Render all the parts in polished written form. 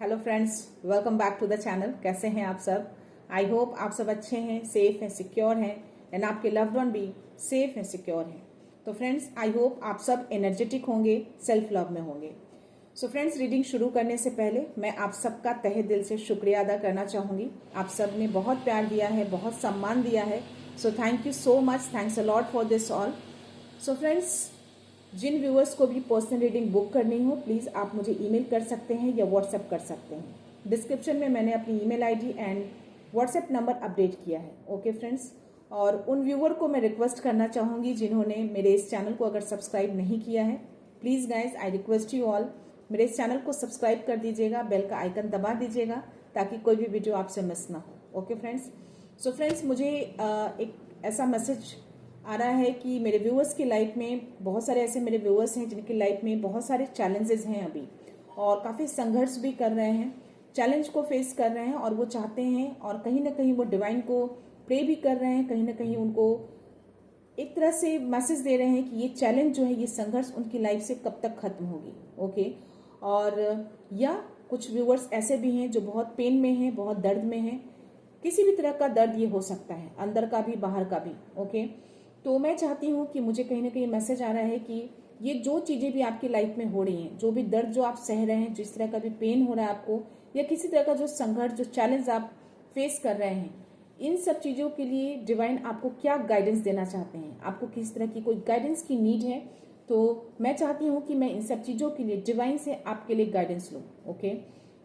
Hello friends, welcome back to the channel. कैसे हैं आप सब? आई होप आप सब अच्छे हैं, सेफ हैं, सिक्योर हैं एंड आपके लव्ड वन भी सेफ हैं, सिक्योर हैं। तो फ्रेंड्स, आई होप आप सब एनर्जेटिक होंगे, सेल्फ लव में होंगे। सो फ्रेंड्स, रीडिंग शुरू करने से पहले मैं आप सबका तहे दिल से शुक्रिया अदा करना चाहूँगी। आप सब ने बहुत प्यार दिया है, बहुत सम्मान दिया है। So thank you so much, thanks a lot for this all. So friends, जिन व्यूअर्स को भी पर्सनल रीडिंग बुक करनी हो, प्लीज़ आप मुझे ईमेल कर सकते हैं या व्हाट्सएप कर सकते हैं। डिस्क्रिप्शन में मैंने अपनी email ID and WhatsApp number update किया है। ओके फ्रेंड्स, और उन व्यूअर को मैं रिक्वेस्ट करना चाहूँगी जिन्होंने मेरे इस चैनल को अगर सब्सक्राइब नहीं किया है, please guys I request you all, मेरे इस चैनल को सब्सक्राइब कर दीजिएगा, बेल का आइकन दबा दीजिएगा ताकि कोई भी वीडियो आपसे मिस ना हो। ओके फ्रेंड्स, सो फ्रेंड्स, मुझे एक ऐसा मैसेज आ रहा है कि मेरे व्यूअर्स की लाइफ में बहुत सारे ऐसे मेरे व्यूअर्स हैं जिनकी लाइफ में बहुत सारे चैलेंजेस हैं अभी, और काफ़ी संघर्ष भी कर रहे हैं, चैलेंज को फेस कर रहे हैं, और वो चाहते हैं और कहीं ना कहीं वो डिवाइन को प्रे भी कर रहे हैं, कहीं ना कहीं उनको एक तरह से मैसेज दे रहे हैं कि ये चैलेंज जो है, ये संघर्ष उनकी लाइफ से कब तक खत्म होगी। ओके, और या कुछ व्यूअर्स ऐसे भी हैं जो बहुत पेन में हैं, बहुत दर्द में हैं। किसी भी तरह का दर्द ये हो सकता है, अंदर का भी बाहर का भी। ओके, तो मैं चाहती हूँ कि मुझे कहीं ना कहीं मैसेज आ रहा है कि ये जो चीज़ें भी आपकी लाइफ में हो रही हैं, जो भी दर्द जो आप सह रहे हैं, जिस तरह का भी पेन हो रहा है आपको, या किसी तरह का जो संघर्ष, जो चैलेंज आप फेस कर रहे हैं, इन सब चीज़ों के लिए डिवाइन आपको क्या गाइडेंस देना चाहते हैं, आपको किस तरह की कोई गाइडेंस की नीड है, तो मैं चाहती हूँ कि मैं इन सब चीज़ों के लिए डिवाइन से आपके लिए गाइडेंस लूँ। ओके,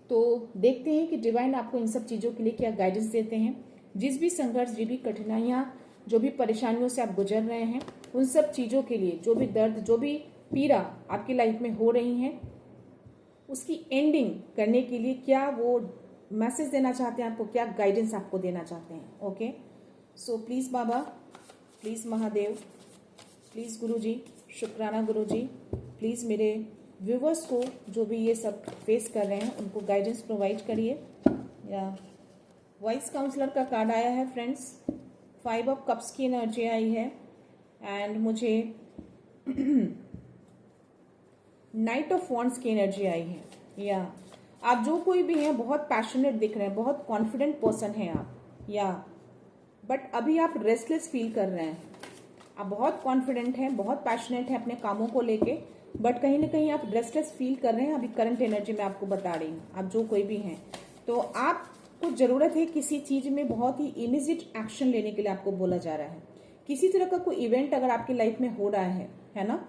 तो देखते हैं कि डिवाइन आपको इन सब चीज़ों के लिए क्या गाइडेंस देते हैं। जिस भी संघर्ष, जो भी कठिनाइयाँ, जो भी परेशानियों से आप गुजर रहे हैं, उन सब चीज़ों के लिए, जो भी दर्द, जो भी पीड़ा आपकी लाइफ में हो रही हैं, उसकी एंडिंग करने के लिए क्या वो मैसेज देना चाहते हैं आपको, क्या गाइडेंस आपको देना चाहते हैं। ओके, सो प्लीज़ बाबा, प्लीज़ महादेव, प्लीज़ गुरुजी, शुक्राना गुरुजी, प्लीज़ मेरे व्यूवर्स को जो भी ये सब फेस कर रहे हैं उनको गाइडेंस प्रोवाइड करिए। या वॉइस काउंसलर का कार्ड आया है फ्रेंड्स, 5 ऑफ कप्स की एनर्जी आई है, एंड मुझे नाइट ऑफ वॉन्ड्स की एनर्जी आई है। या आप जो कोई भी हैं, बहुत पैशनेट दिख रहे हैं, बहुत कॉन्फिडेंट पर्सन हैं आप, या बट अभी आप रेस्टलेस फील कर रहे हैं। आप बहुत कॉन्फिडेंट हैं, बहुत पैशनेट हैं अपने कामों को लेके, बट कहीं ना कहीं आप रेस्टलेस फील कर रहे हैं। अभी करंट एनर्जी में आपको बता रही हूँ, आप जो कोई भी हैं, तो आपको ज़रूरत है किसी चीज़ में बहुत ही इमीडिएट एक्शन लेने के लिए आपको बोला जा रहा है। किसी तरह का कोई इवेंट अगर आपकी लाइफ में हो रहा है ना,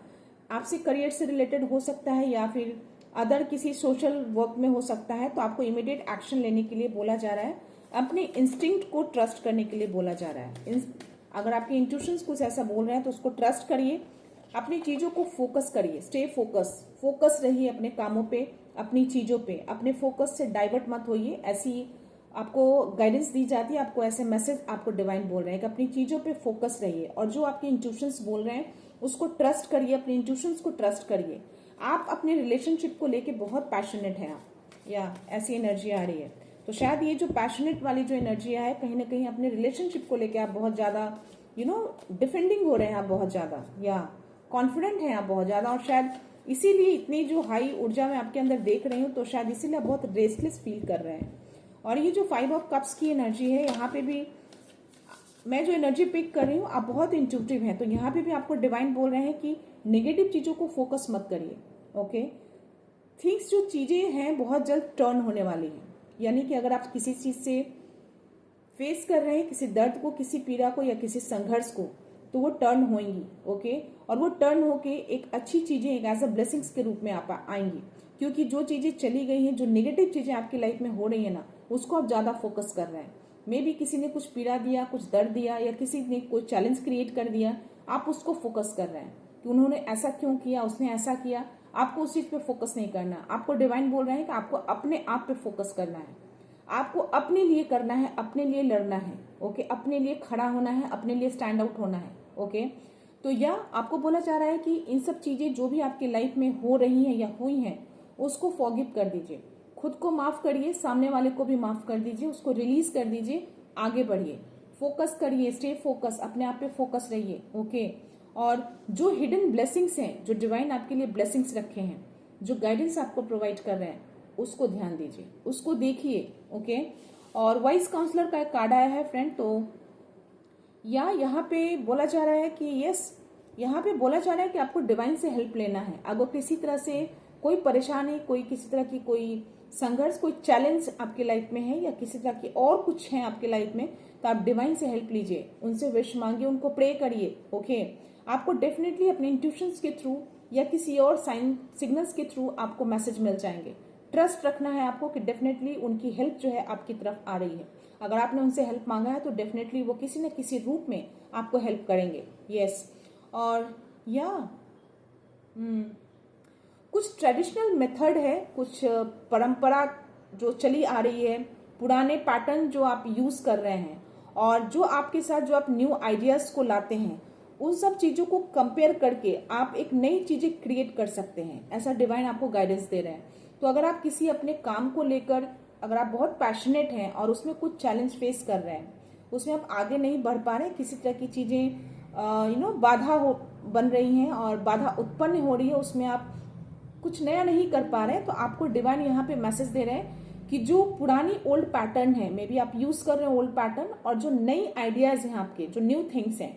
आपसे करियर से रिलेटेड हो सकता है या फिर अदर किसी सोशल वर्क में हो सकता है, तो आपको इमीडिएट एक्शन लेने के लिए बोला जा रहा है। अपने इंस्टिंक्ट को ट्रस्ट करने के लिए बोला जा रहा है। अगर आपके इंट्यूशंस कुछ ऐसा बोल रहे हैं तो उसको ट्रस्ट करिए, अपनी चीज़ों को फोकस करिए, स्टे फोकस रहिए अपने कामों पे, अपनी चीज़ों पे, अपने फोकस से डाइवर्ट मत होइए। ऐसी आपको गाइडेंस दी जाती है, आपको ऐसे मैसेज आपको डिवाइन बोल रहे हैं कि अपनी चीज़ों पे फोकस रहिए, और जो आपके इंट्यूशंस बोल रहे हैं उसको ट्रस्ट करिए, अपने इंट्यूशंस को ट्रस्ट करिए। आप अपने रिलेशनशिप को लेके बहुत पैशनेट हैं आप, या ऐसी एनर्जी आ रही है, तो शायद ये जो पैशनेट वाली जो एनर्जी है, कहीं ना कहीं अपने रिलेशनशिप को लेके आप बहुत ज़्यादा डिफेंडिंग हो रहे हैं आप बहुत ज़्यादा, या कॉन्फिडेंट हैं आप बहुत ज़्यादा, और शायद इसीलिए इतनी जो हाई ऊर्जा मैं आपके अंदर देख रही हूँ, तो शायद इसीलिए आप बहुत रेस्टलेस फील कर रहे हैं। और ये जो 5 ऑफ कप्स की एनर्जी है, यहाँ पे भी मैं जो एनर्जी पिक कर रही हूँ, आप बहुत इंट्यूटिव हैं, तो यहाँ पे भी आपको डिवाइन बोल रहे हैं कि नेगेटिव चीज़ों को फोकस मत करिए। ओके, थिंग्स, जो चीज़ें हैं बहुत जल्द टर्न होने वाली हैं, यानी कि अगर आप किसी चीज़ से फेस कर रहे हैं, किसी दर्द को, किसी पीड़ा को, या किसी संघर्ष को, तो वो टर्न होंगी। ओके, और वो टर्न होके एक अच्छी चीज़ें, एक एज अ ब्लेसिंग्स के रूप में आप आएंगी, क्योंकि जो चीज़ें चली गई हैं, जो नेगेटिव चीज़ें आपकी लाइफ में हो रही है ना, उसको आप ज़्यादा फोकस कर रहे हैं। मे बी किसी ने कुछ पीड़ा दिया, कुछ दर्द दिया, या किसी ने कोई चैलेंज क्रिएट कर दिया, आप उसको फोकस कर रहे हैं कि उन्होंने ऐसा क्यों किया, उसने ऐसा किया। आपको उस चीज़ पे फोकस नहीं करना। आपको डिवाइन बोल रहे हैं कि आपको अपने आप पे फोकस करना है, आपको अपने लिए करना है, अपने लिए लड़ना है। ओके, अपने लिए खड़ा होना है, अपने लिए स्टैंड आउट होना है। ओके, तो या आपको बोला जा रहा है कि इन सब चीज़ें जो भी आपकी लाइफ में हो रही हैं या हुई हैं, उसको फॉरगिव कर दीजिए, खुद को माफ करिए, सामने वाले को भी माफ कर दीजिए, उसको रिलीज कर दीजिए, आगे बढ़िए, फोकस करिए, स्टे फोकस, अपने आप पे फोकस रहिए। ओके, और जो हिडन ब्लेसिंग्स हैं, जो डिवाइन आपके लिए ब्लेसिंग्स रखे हैं, जो गाइडेंस आपको प्रोवाइड कर रहे हैं, उसको ध्यान दीजिए, उसको देखिए। ओके, और वाइस काउंसलर का एक कार्ड आया है फ्रेंड। तो या यहाँ पे बोला जा रहा है कि यस, यहाँ पे बोला जा रहा है कि आपको डिवाइन से हेल्प लेना है। अगर किसी तरह से कोई परेशानी, कोई किसी तरह की कोई संघर्ष, कोई चैलेंज आपकी लाइफ में है, या किसी तरह की और कुछ है आपकी लाइफ में, तो आप डिवाइन से हेल्प लीजिए, उनसे विश मांगिए, उनको प्रे करिए। ओके, आपको डेफिनेटली अपने इंट्यूशंस के थ्रू या किसी और साइन सिग्नल्स के थ्रू आपको मैसेज मिल जाएंगे। ट्रस्ट रखना है आपको कि डेफिनेटली उनकी हेल्प जो है आपकी तरफ आ रही है। अगर आपने उनसे हेल्प मांगा है तो डेफिनेटली वो किसी न किसी रूप में आपको हेल्प करेंगे। यस, और या कुछ ट्रेडिशनल मेथड है, कुछ परंपरा जो चली आ रही है, पुराने पैटर्न जो आप यूज कर रहे हैं, और जो आपके साथ जो आप न्यू आइडियाज को लाते हैं, उन सब चीजों को कंपेयर करके आप एक नई चीजें क्रिएट कर सकते हैं। ऐसा डिवाइन आपको गाइडेंस दे रहे हैं। तो अगर आप किसी अपने काम को लेकर, अगर आप बहुत पैशनेट हैं और उसमें कुछ चैलेंज फेस कर रहे हैं, उसमें आप आगे नहीं बढ़ पा रहे, किसी तरह की चीजें बाधा बन रही हैं और बाधा उत्पन्न हो रही है, उसमें आप कुछ नया नहीं कर पा रहे हैं, तो आपको डिवाइन यहाँ पे मैसेज दे रहे हैं कि जो पुरानी ओल्ड पैटर्न है, मे बी आप यूज कर रहे हैं ओल्ड पैटर्न, और जो नई आइडियाज हैं आपके, जो न्यू थिंग्स हैं,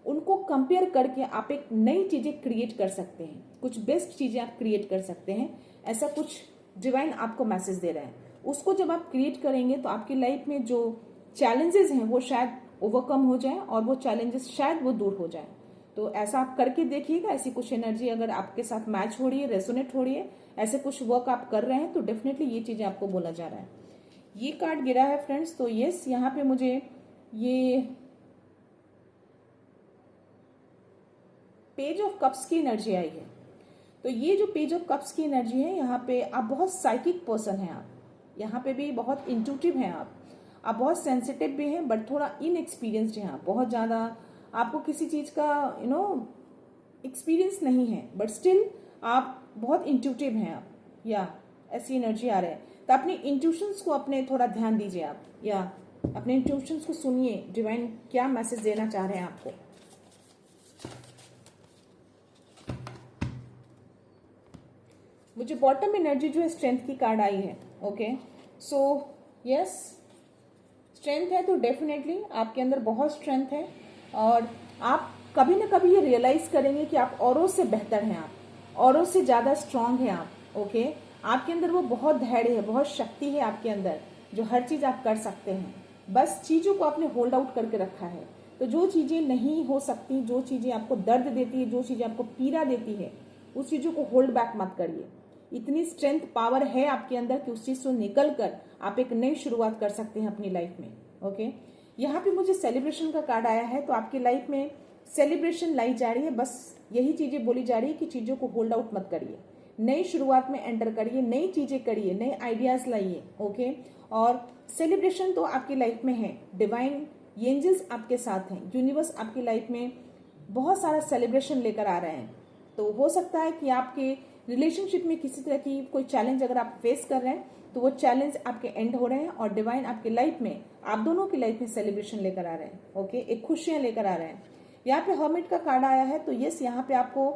उनको कंपेयर करके आप एक नई चीजें क्रिएट कर सकते हैं, कुछ बेस्ट चीजें आप क्रिएट कर सकते हैं। ऐसा कुछ डिवाइन आपको मैसेज दे रहे हैं। उसको जब आप क्रिएट करेंगे तो आपकी लाइफ में जो चैलेंजेस हैं वो शायद ओवरकम हो जाए, और वो चैलेंजेस शायद वो दूर हो जाए। तो ऐसा आप करके देखिएगा। ऐसी कुछ एनर्जी अगर आपके साथ मैच हो रही है, रेजोनेट हो रही है, ऐसे कुछ वर्क आप कर रहे हैं, तो डेफिनेटली ये चीजें आपको बोला जा रहा है। ये कार्ड गिरा है फ्रेंड्स। तो यस, यहाँ पे मुझे ये पेज ऑफ कप्स की एनर्जी आई है। तो ये जो पेज ऑफ कप्स की एनर्जी है, यहाँ पे आप बहुत साइकिक पर्सन हैं। आप यहाँ पे भी बहुत इंट्यूटिव हैं। आप बहुत सेंसिटिव भी हैं, बट थोड़ा इनएक्सपीरियंस्ड हैं। आप बहुत ज़्यादा, आपको किसी चीज़ का एक्सपीरियंस नहीं है, बट स्टिल आप बहुत इंट्यूटिव हैं। आप या ऐसी एनर्जी आ रहा है। तो अपने इंट्यूशंस को अपने थोड़ा ध्यान दीजिए आप, या अपने इंट्यूशंस को सुनिए, डिवाइन क्या मैसेज देना चाह रहे हैं आपको। मुझे बॉटम एनर्जी जो है स्ट्रेंथ की कार्ड आई है। ओके, सो यस, स्ट्रेंथ है, तो डेफिनेटली आपके अंदर बहुत स्ट्रेंथ है, और आप कभी ना कभी ये रियलाइज करेंगे कि आप औरों से बेहतर हैं, आप औरों से ज्यादा स्ट्रांग हैं आप। ओके, आपके अंदर वो बहुत धैर्य है, बहुत शक्ति है आपके अंदर, जो हर चीज आप कर सकते हैं। बस चीजों को आपने होल्ड आउट करके रखा है। तो जो चीजें नहीं हो सकती, जो चीजें आपको दर्द देती है, जो चीजें आपको पीड़ा देती है, उस चीजों को होल्ड बैक मत करिए। इतनी स्ट्रेंथ पावर है आपके अंदर कि उस चीज से निकल कर आप एक नई शुरुआत कर सकते हैं अपनी लाइफ में। ओके, यहाँ पे मुझे सेलिब्रेशन का कार्ड आया है। तो आपकी लाइफ में सेलिब्रेशन लाई जा रही है। बस यही चीजें बोली जा रही है कि चीजों को होल्ड आउट मत करिए, नई शुरुआत में एंटर करिए, नई चीजें करिए, नए आइडियाज लाइए। ओके, और सेलिब्रेशन तो आपकी लाइफ में है। डिवाइन एंजल्स आपके साथ हैं, यूनिवर्स आपकी लाइफ में बहुत सारा सेलिब्रेशन लेकर आ रहे हैं। तो हो सकता है कि आपके रिलेशनशिप में किसी तरह की कोई चैलेंज अगर आप फेस कर रहे हैं, तो वो चैलेंज आपके एंड हो रहे हैं, और डिवाइन आपकी लाइफ में, आप दोनों की लाइफ में सेलिब्रेशन लेकर आ रहे हैं। ओके, एक खुशियां लेकर आ रहे हैं। यहाँ पे हर्मिट का कार्ड आया है। तो यस, यहाँ पे आपको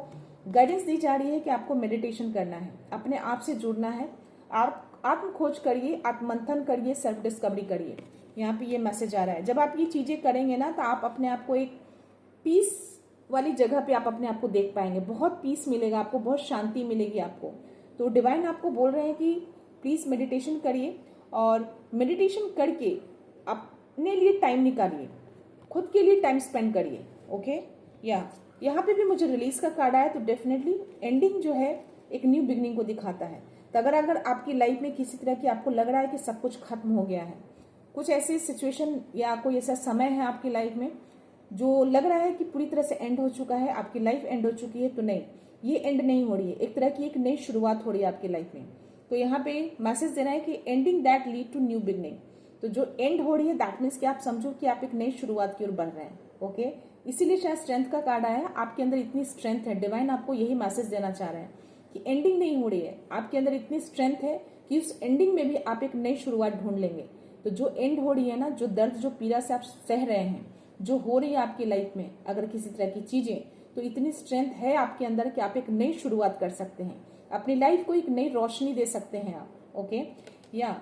गाइडेंस दी जा रही है कि आपको मेडिटेशन करना है, अपने आप से जुड़ना है, आप आत्म खोज करिए, आत्मंथन करिए, सेल्फ डिस्कवरी करिए। यहाँ पे ये मैसेज आ रहा है। जब आप ये चीजें करेंगे ना, तो आप अपने आप को एक पीस वाली जगह पे आप अपने आप को देख पाएंगे। बहुत पीस मिलेगा आपको, बहुत शांति मिलेगी आपको। तो डिवाइन आपको बोल रहे हैं कि प्लीज मेडिटेशन करिए, और मेडिटेशन करके अपने लिए टाइम निकालिए, खुद के लिए टाइम स्पेंड करिए। ओके, या यहाँ पे भी मुझे रिलीज का कार्ड आया। तो डेफिनेटली एंडिंग जो है एक न्यू बिगनिंग को दिखाता है। तो अगर आपकी लाइफ में किसी तरह की आपको लग रहा है कि सब कुछ खत्म हो गया है, कुछ ऐसी सिचुएशन या कोई ऐसा समय है आपकी लाइफ में जो लग रहा है कि पूरी तरह से एंड हो चुका है, आपकी लाइफ एंड हो चुकी है, तो नहीं, ये एंड नहीं हो रही है, एक तरह की एक नई शुरुआत हो रही है आपकी लाइफ में। तो यहाँ पे मैसेज देना है कि ending that lead to new beginning. तो जो एंड हो रही है, दैट मीन्स कि आप समझो कि आप एक नई शुरुआत की ओर बढ़ रहे हैं। ओके, इसीलिए शायद स्ट्रेंथ का कार्ड आया है। आपके अंदर इतनी स्ट्रेंथ है, डिवाइन आपको यही मैसेज देना चाह रहे हैं कि एंडिंग नहीं हो रही है, आपके अंदर इतनी स्ट्रेंथ है कि उस एंडिंग में भी आप एक नई शुरुआत ढूंढ लेंगे। तो जो एंड हो रही है ना, जो दर्द, जो पीड़ा से आप सह रहे हैं, जो हो रही है आपकी लाइफ में, अगर किसी तरह की चीजें, तो इतनी स्ट्रेंथ है आपके अंदर कि आप एक नई शुरुआत कर सकते हैं, अपनी लाइफ को एक नई रोशनी दे सकते हैं आप। ओके। या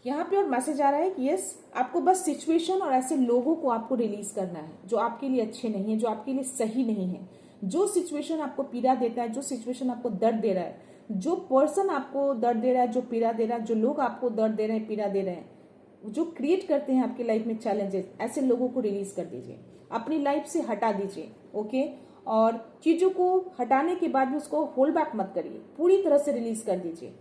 यहाँ पे और मैसेज आ रहा है कि यस, आपको बस सिचुएशन और ऐसे लोगों को आपको रिलीज करना है जो आपके लिए अच्छे नहीं है, जो आपके लिए सही नहीं है। जो सिचुएशन आपको पीड़ा देता है, जो सिचुएशन आपको दर्द दे रहा है, जो पर्सन आपको दर्द दे रहा है, जो पीड़ा दे रहा है, जो लोग आपको दर्द दे रहे हैं, पीड़ा दे रहे हैं, जो क्रिएट करते हैं आपकी लाइफ में चैलेंजेस, ऐसे लोगों को रिलीज कर दीजिए, अपनी लाइफ से हटा दीजिए। ओके। और चीजों को हटाने के बाद भी उसको होल्ड बैक मत करिए, पूरी तरह से रिलीज कर दीजिए।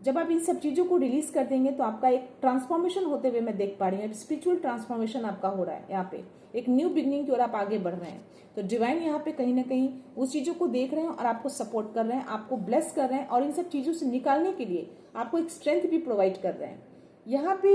जब आप इन सब चीजों को रिलीज कर देंगे तो आपका एक ट्रांसफॉर्मेशन होते हुए मैं देख पा रही हूँ, स्पिरिचुअल ट्रांसफॉर्मेशन आपका हो रहा है। यहाँ पे एक न्यू बिगनिंग की ओर आप आगे बढ़ रहे हैं। तो डिवाइन यहाँ पे कहीं ना कहीं उस चीजों को देख रहे हैं और आपको सपोर्ट कर रहे हैं, आपको ब्लेस कर रहे हैं, और इन सब चीजों से निकालने के लिए आपको एक स्ट्रेंथ भी प्रोवाइड कर रहे हैं। यहाँ पे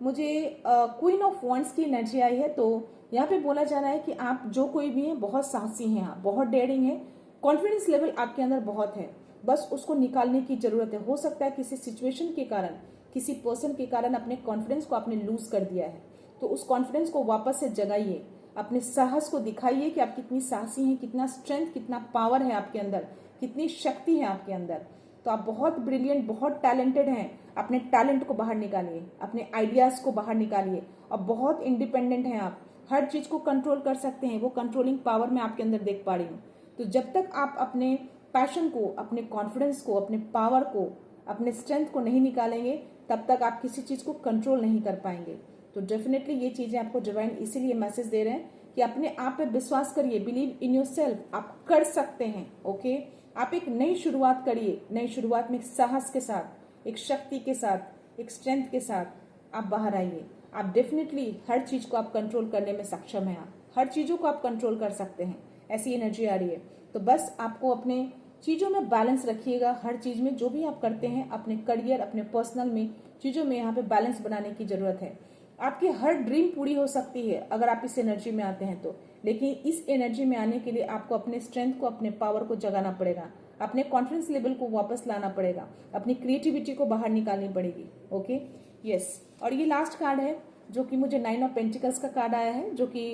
मुझे क्वीन ऑफ वॉन्ड्स की एनर्जी आई है। तो यहाँ पे बोला जा रहा है कि आप जो कोई भी हैं बहुत साहसी हैं, आप बहुत डेयरिंग हैं, कॉन्फिडेंस लेवल आपके अंदर बहुत है, बस उसको निकालने की जरूरत है। हो सकता है किसी सिचुएशन के कारण, किसी पर्सन के कारण अपने कॉन्फिडेंस को आपने लूज कर दिया है, तो उस कॉन्फिडेंस को वापस से जगाइए, अपने साहस को दिखाइए कि आप कितनी साहसी हैं, कितना स्ट्रेंथ, कितना पावर है आपके अंदर, कितनी शक्ति है आपके अंदर। तो आप बहुत ब्रिलियंट, बहुत टैलेंटेड हैं। अपने टैलेंट को बाहर निकालिए, अपने आइडियाज को बाहर निकालिए, और बहुत इंडिपेंडेंट हैं आप, हर चीज को कंट्रोल कर सकते हैं। वो कंट्रोलिंग पावर मैं आपके अंदर देख पा रही हूँ। तो जब तक आप अपने पैशन को, अपने कॉन्फिडेंस को, अपने पावर को, अपने स्ट्रेंथ को नहीं निकालेंगे, तब तक आप किसी चीज को कंट्रोल नहीं कर पाएंगे। तो डेफिनेटली ये चीजें आपको डिवाइन इसीलिए मैसेज दे रहे हैं कि अपने आप पे विश्वास करिए, बिलीव इन योर सेल्फ, आप कर सकते हैं। ओके। आप एक नई शुरुआत करिए, नई शुरुआत में एक साहस के साथ, एक शक्ति के साथ, एक स्ट्रेंथ के साथ आप बाहर आइए। आप डेफिनेटली हर चीज को आप कंट्रोल करने में सक्षम है, आप हर चीजों को आप कंट्रोल कर सकते हैं, ऐसी एनर्जी आ रही है। तो बस आपको अपने चीजों में बैलेंस रखिएगा। हर चीज में जो भी आप करते हैं, अपने करियर, अपने पर्सनल में, चीजों में यहाँ पे बैलेंस बनाने की जरूरत है। आपकी हर ड्रीम पूरी हो सकती है अगर आप इस एनर्जी में आते हैं तो, लेकिन इस एनर्जी में आने के लिए आपको अपने स्ट्रेंथ को, अपने पावर को जगाना पड़ेगा, अपने कॉन्फिडेंस लेवल को वापस लाना पड़ेगा, अपनी क्रिएटिविटी को बाहर निकालनी पड़ेगी। ओके। यस। और ये लास्ट कार्ड है जो कि मुझे 9 ऑफ पेंटिकल्स का कार्ड आया है, जो कि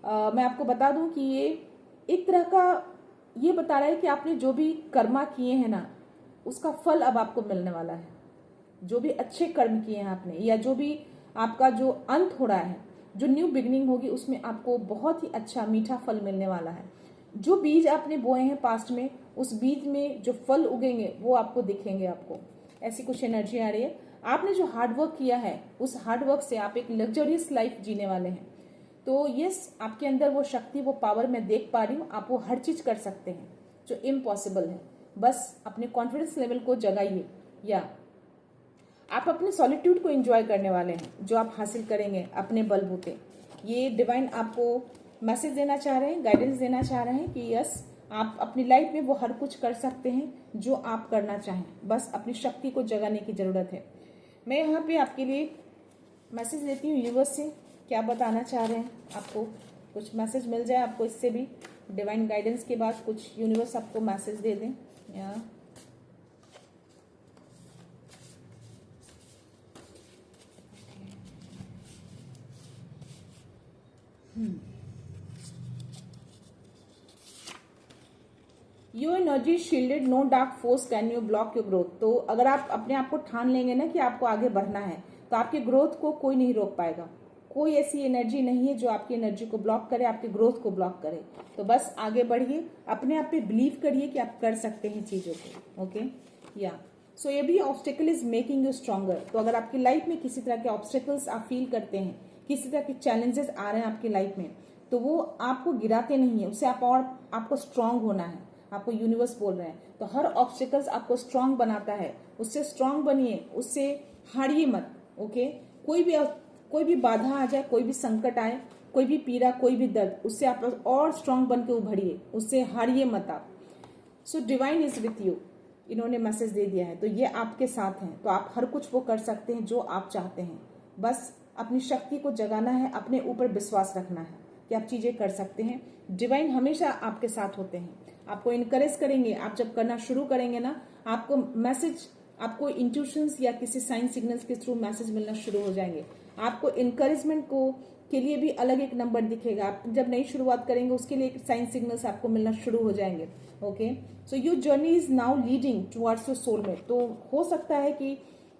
मैं आपको बता दूं कि ये एक तरह का ये बता रहा है कि आपने जो भी कर्मा किए हैं ना, उसका फल अब आपको मिलने वाला है। जो भी अच्छे कर्म किए हैं आपने, या जो भी आपका जो अंत हो रहा है, जो न्यू बिगनिंग होगी, उसमें आपको बहुत ही अच्छा मीठा फल मिलने वाला है। जो बीज आपने बोए हैं पास्ट में, उस बीज में जो फल उगेंगे वो आपको दिखेंगे। आपको ऐसी कुछ एनर्जी आ रही है। आपने जो हार्डवर्क किया है, उस हार्डवर्क से आप एक लग्जरियस लाइफ जीने वाले हैं। तो यस, आपके अंदर वो शक्ति, वो पावर मैं देख पा रही हूँ। आप वो हर चीज कर सकते हैं जो इम्पॉसिबल है। बस अपने कॉन्फिडेंस लेवल को जगाइए, या आप अपने सॉलिट्यूड को एंजॉय करने वाले हैं, जो आप हासिल करेंगे अपने बलबूते। ये डिवाइन आपको मैसेज देना चाह रहे हैं, गाइडेंस देना चाह रहे हैं कि यस, आप अपनी लाइफ में वो हर कुछ कर सकते हैं जो आप करना चाहें। बस अपनी शक्ति को जगाने की जरूरत है। मैं यहाँ पे आपके लिए मैसेज लेती हूँ यूनिवर्स से, क्या बताना चाह रहे हैं आपको। कुछ मैसेज मिल जाए आपको इससे भी, डिवाइन गाइडेंस के बाद कुछ यूनिवर्स आपको मैसेज दे दें। या your energy shielded, no dark force can you block your growth. तो अगर आप अपने आप को ठान लेंगे ना कि आपको आगे बढ़ना है, तो आपके ग्रोथ को कोई नहीं रोक पाएगा। कोई ऐसी एनर्जी नहीं है जो आपकी एनर्जी को ब्लॉक करे, आपके ग्रोथ को ब्लॉक करे। तो बस आगे बढ़िए, अपने आप पे बिलीव करिए कि आप कर सकते हैं चीजों को। ओके। या so every obstacle is making you stronger. तो अगर आपकी लाइफ में किसी तरह के ऑब्स्टेकल्स आप फील करते हैं, किसी तरह के चैलेंजेस आ रहे हैं आपकी लाइफ में, तो वो आपको गिराते नहीं है, उससे आपको स्ट्रांग होना है। आपको यूनिवर्स बोल रहे हैं। तो हर ऑब्स्टेकल्स आपको स्ट्रांग बनाता है, उससे स्ट्रांग बनिए, उससे हारिए मत। ओके। कोई भी बाधा आ जाए, कोई भी संकट आए, कोई भी पीड़ा, कोई भी दर्द, उससे आप और स्ट्रांग बन के उभरिए, उससे हारिए मत आप। So divine is with you, इन्होंने मैसेज दे दिया है। तो ये आपके साथ हैं, तो आप हर कुछ वो कर सकते हैं जो आप चाहते हैं। बस अपनी शक्ति को जगाना है, अपने ऊपर विश्वास रखना है कि आप चीजें कर सकते हैं। डिवाइन हमेशा आपके साथ होते हैं, आपको इनकरेज करेंगे। आप जब करना शुरू करेंगे ना, आपको मैसेज, आपको इंट्यूशंस या किसी साइन सिग्नल्स के थ्रू मैसेज मिलना शुरू हो जाएंगे। आपको इनकरेजमेंट को के लिए भी अलग एक नंबर दिखेगा। आप जब नई शुरुआत करेंगे उसके लिए एक साइन सिग्नल्स आपको मिलना शुरू हो जाएंगे। Okay, so your journey is now leading towards your soulmate. तो हो सकता है कि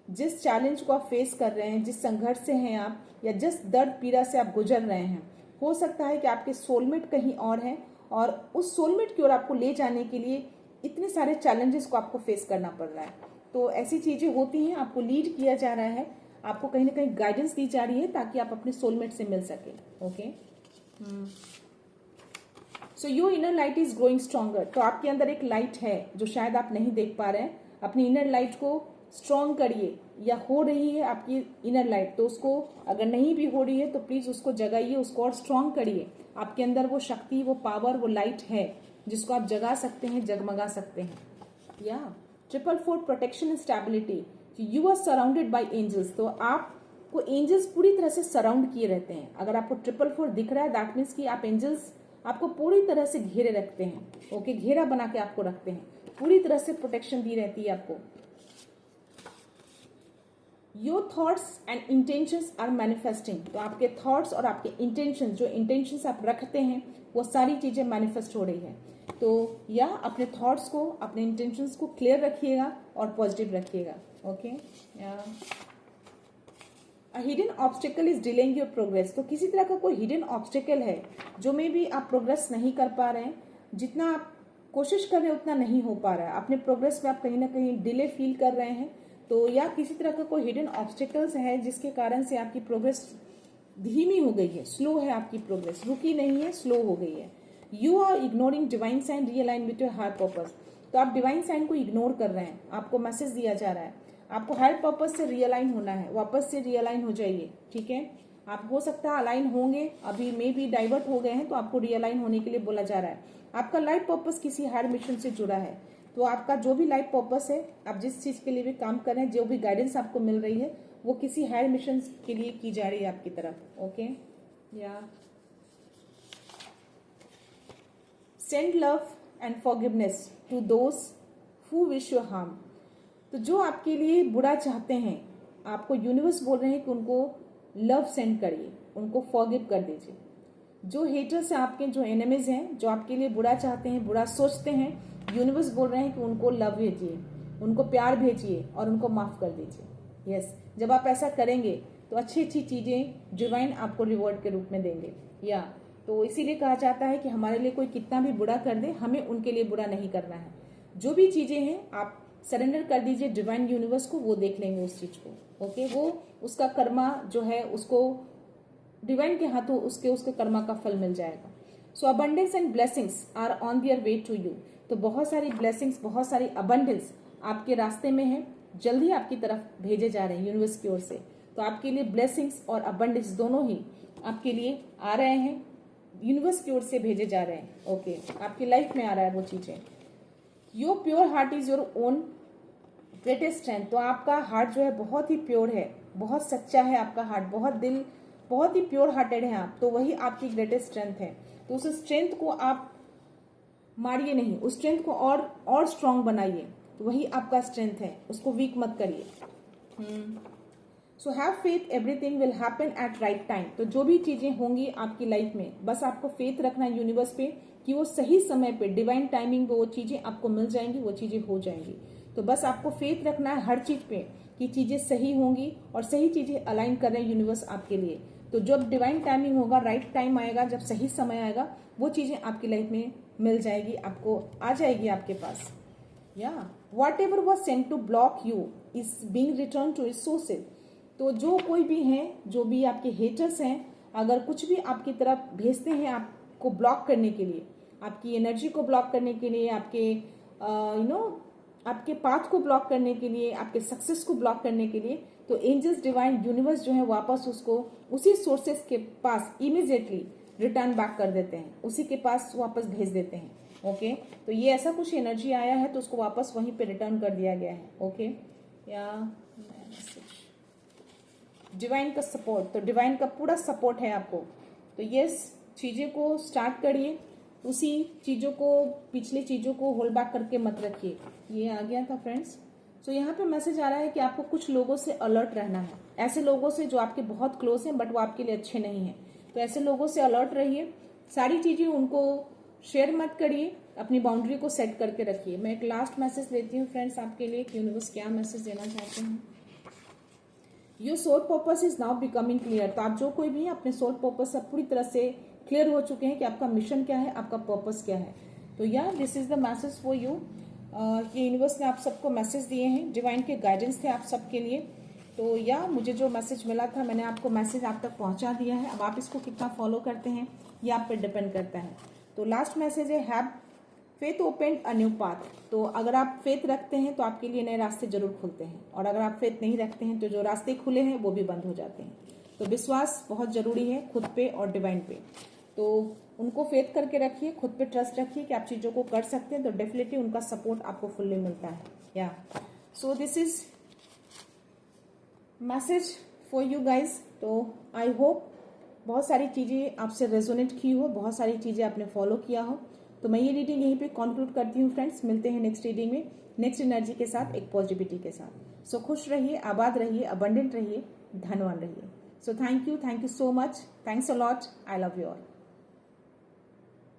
जिस चैलेंज को आप फेस कर रहे हैं, जिस संघर्ष से हैं आप, या जिस दर्द पीड़ा से आप गुजर रहे हैं, हो सकता है कि आपके सोलमेट कहीं और हैं और उस सोलमेट की ओर आपको ले जाने के लिए इतने सारे चैलेंजेस को आपको फेस करना पड़ रहा है। तो ऐसी चीजें होती हैं, आपको लीड किया जा रहा है, आपको कहीं ना कहीं गाइडेंस दी जा रही है ताकि आप अपने सोलमेट से मिल सके। Okay, so your inner light is growing stronger. तो आपके अंदर एक लाइट है जो शायद आप नहीं देख पा रहे हैं। अपनी इनर लाइट को स्ट्रॉन्ग करिए, या हो रही है आपकी इनर लाइट तो उसको, अगर नहीं भी हो रही है तो प्लीज उसको जगाइए, उसको और स्ट्रॉन्ग करिए। आपके अंदर वो शक्ति, वो पावर, वो लाइट है जिसको आप जगा सकते हैं, जगमगा सकते हैं। या 444 protection and stability. You are surrounded by angels. तो आपको एंजल्स पूरी तरह से सराउंड किए रहते हैं। अगर आपको 444 दिख रहा है दैट मीन्स कि आप एंजल्स आपको पूरी तरह से घेरे रखते हैं। ओके, घेरा बना के आपको रखते हैं, पूरी तरह से प्रोटेक्शन दी रहती है आपको। Your thoughts and intentions are manifesting. तो आपके थॉट्स और आपके इंटेंशंस, जो इंटेंशंस आप रखते हैं वो सारी चीजें मैनिफेस्ट हो रही है। तो या अपने थॉट्स को, अपने इंटेंशंस को क्लियर रखिएगा और पॉजिटिव रखिएगा। Okay, hidden obstacle is delaying your progress. तो किसी तरह का कोई हिडन ऑब्स्टिकल है जो में भी आप प्रोग्रेस नहीं कर पा रहे हैं, जितना आप कोशिश कर रहे हैं उतना नहीं हो पा रहा है, अपने प्रोग्रेस में आप कहीं ना कहीं डिले फील कर रहे हैं। तो या किसी तरह का कोई हिडन ऑब्स्टिकल्स है जिसके कारण से आपकी प्रोग्रेस धीमी हो गई है, स्लो है, आपकी प्रोग्रेस रुकी नहीं है, स्लो हो गई है। You are ignoring divine sign realign with your higher purpose. तो आप डिवाइन साइन को इग्नोर कर रहे हैं, आपको मैसेज दिया जा रहा है आपको हायर पर्पस से रियलाइन होना है, वापस से रियलाइन हो जाइए। ठीक है, आप हो सकता है अलाइन होंगे, अभी मे भी डाइवर्ट हो गए हैं, तो आपको रियलाइन होने के लिए बोला जा रहा है। आपका लाइफ पर्पस किसी हायर मिशन से जुड़ा है, तो आपका जो भी लाइफ पर्पस है, आप जिस चीज के लिए भी काम कर रहे हैं, जो भी गाइडेंस आपको मिल रही है, वो किसी हायर मिशन के लिए की जा रही है आपकी तरफ। ओके, या send love and forgiveness to those who wish you harm. तो जो आपके लिए बुरा चाहते हैं, आपको यूनिवर्स बोल रहे हैं कि उनको लव सेंड करिए, उनको फॉरगिव कर दीजिए। जो हेटर्स हैं आपके, जो एनिमीज हैं, जो आपके लिए बुरा चाहते हैं, बुरा सोचते हैं, यूनिवर्स बोल रहे हैं कि उनको लव भेजिए, उनको प्यार भेजिए और उनको माफ कर दीजिए। यस, जब आप ऐसा करेंगे तो अच्छी अच्छी चीजें डिवाइन आपको रिवॉर्ड के रूप में देंगे। या तो इसीलिए कहा जाता है कि हमारे लिए कोई कितना भी बुरा कर दे, हमें उनके लिए बुरा नहीं करना है। जो भी चीजें हैं आप सरेंडर कर दीजिए डिवाइन यूनिवर्स को, वो देख लेंगे उस चीज को। ओके, वो उसका कर्मा जो है उसको डिवाइन के हाथों उसके कर्मा का फल मिल जाएगा। So abundance and blessings are on their way to you. तो बहुत सारी ब्लेसिंग्स, बहुत सारी अबंडेंस आपके रास्ते में है, जल्दी आपकी तरफ भेजे जा रहे हैं यूनिवर्स की ओर से। तो आपके लिए ब्लेसिंग्स और अबंडेंस दोनों ही आपके लिए आ रहे हैं, यूनिवर्स की ओर से भेजे जा रहे हैं। ओके, आपकी लाइफ में आ रहा है वो चीजें। Your pure heart is your own greatest strength. तो आपका हार्ट जो है बहुत ही प्योर है, बहुत सच्चा है आपका हार्ट, बहुत दिल, बहुत ही प्योर हार्टेड है आप, तो वही आपकी ग्रेटेस्ट स्ट्रेंथ है। तो उस स्ट्रेंथ को आप मारिए नहीं, उस स्ट्रेंथ को और स्ट्रांग बनाइए, तो वही आपका स्ट्रेंथ है, उसको वीक मत करिए। So have faith, everything will happen at right time. तो जो भी चीजें होंगी आपकी लाइफ में, बस आपको फेथ रखना है यूनिवर्स पे कि वो सही समय पे, डिवाइन टाइमिंग पे वो चीजें आपको मिल जाएंगी, वो चीजें हो जाएंगी। तो बस आपको फेथ रखना है हर चीज पे कि चीजें सही होंगी और सही चीजें अलाइन कर रहे हैं यूनिवर्स आपके लिए। तो जब डिवाइन टाइमिंग होगा, राइट टाइम आएगा, जब सही समय आएगा, वो चीजें आपकी लाइफ में मिल जाएगी, आपको आ जाएगी आपके पास। या whatever was sent to block you is being return to its sources. तो जो कोई भी हैं, जो भी आपके हेटर्स हैं, अगर कुछ भी आपकी तरफ भेजते हैं आपको ब्लॉक करने के लिए, आपकी एनर्जी को ब्लॉक करने के लिए, आपके आपके पाथ को ब्लॉक करने के लिए, आपके सक्सेस को ब्लॉक करने के लिए, तो एंजल्स, डिवाइन यूनिवर्स जो है वापस उसको उसी सोर्सेस के पास इमीडिएटली रिटर्न बैक कर देते हैं, उसी के पास वापस भेज देते हैं। ओके, तो ये ऐसा कुछ एनर्जी आया है तो उसको वापस वहीं पे रिटर्न कर दिया गया है। ओके, या डिवाइन का सपोर्ट, तो डिवाइन का पूरा सपोर्ट है आपको। तो यस, चीजें को स्टार्ट करिए, उसी चीजों को, पिछली चीजों को होल्ड बैक करके मत रखिए। ये आ गया था फ्रेंड्स। सो यहाँ पे मैसेज आ रहा है कि आपको कुछ लोगों से अलर्ट रहना है, ऐसे लोगों से जो आपके बहुत क्लोज हैं बट वो आपके लिए अच्छे नहीं है। तो ऐसे लोगों से अलर्ट रहिए, सारी चीजें उनको शेयर मत करिए, अपनी बाउंड्री को सेट करके रखिए। मैं एक लास्ट मैसेज देती हूँ फ्रेंड्स आपके लिए कि यूनिवर्स क्या मैसेज देना चाहते हैं। Your soul purpose is now becoming clear. तो आप जो कोई भी है अपने सोल पर्पस से पूरी तरह से क्लियर हो चुके हैं कि आपका मिशन क्या है, आपका पर्पस क्या है। तो या this is the message for you. ये यूनिवर्स ने आप सबको मैसेज दिए हैं, डिवाइन के गाइडेंस थे आप सबके लिए। तो या मुझे जो मैसेज मिला था मैंने आपको मैसेज आप तक पहुंचा दिया है। अब आप इसको कितना फॉलो करते हैं ये आप पे डिपेंड करता है। तो लास्ट मैसेज है, have faith open a new path. तो अगर आप फेथ रखते हैं तो आपके लिए नए रास्ते जरूर खुलते हैं, और अगर आप फेथ नहीं रखते हैं तो जो रास्ते खुले हैं वो भी बंद हो जाते हैं। तो विश्वास बहुत जरूरी है खुद पे और डिवाइन पे। तो उनको फेथ करके रखिए, खुद पे ट्रस्ट रखिए कि आप चीज़ों को कर सकते हैं, तो डेफिनेटली उनका सपोर्ट आपको फुल्ली मिलता है। या so this is message for you guys. तो आई होप बहुत सारी चीज़ें आपसे रेजोनेट की हो, बहुत सारी चीज़ें आपने फॉलो किया हो। तो मैं ये रीडिंग यहीं पे कंक्लूड करती हूँ फ्रेंड्स। मिलते हैं नेक्स्ट रीडिंग में नेक्स्ट एनर्जी के साथ, एक पॉजिटिविटी के साथ। सो खुश रहिए, आबाद रहिए, अबंडेंट रहिए, धनवान रहिए। सो thank you so much, thanks a lot, I love you all.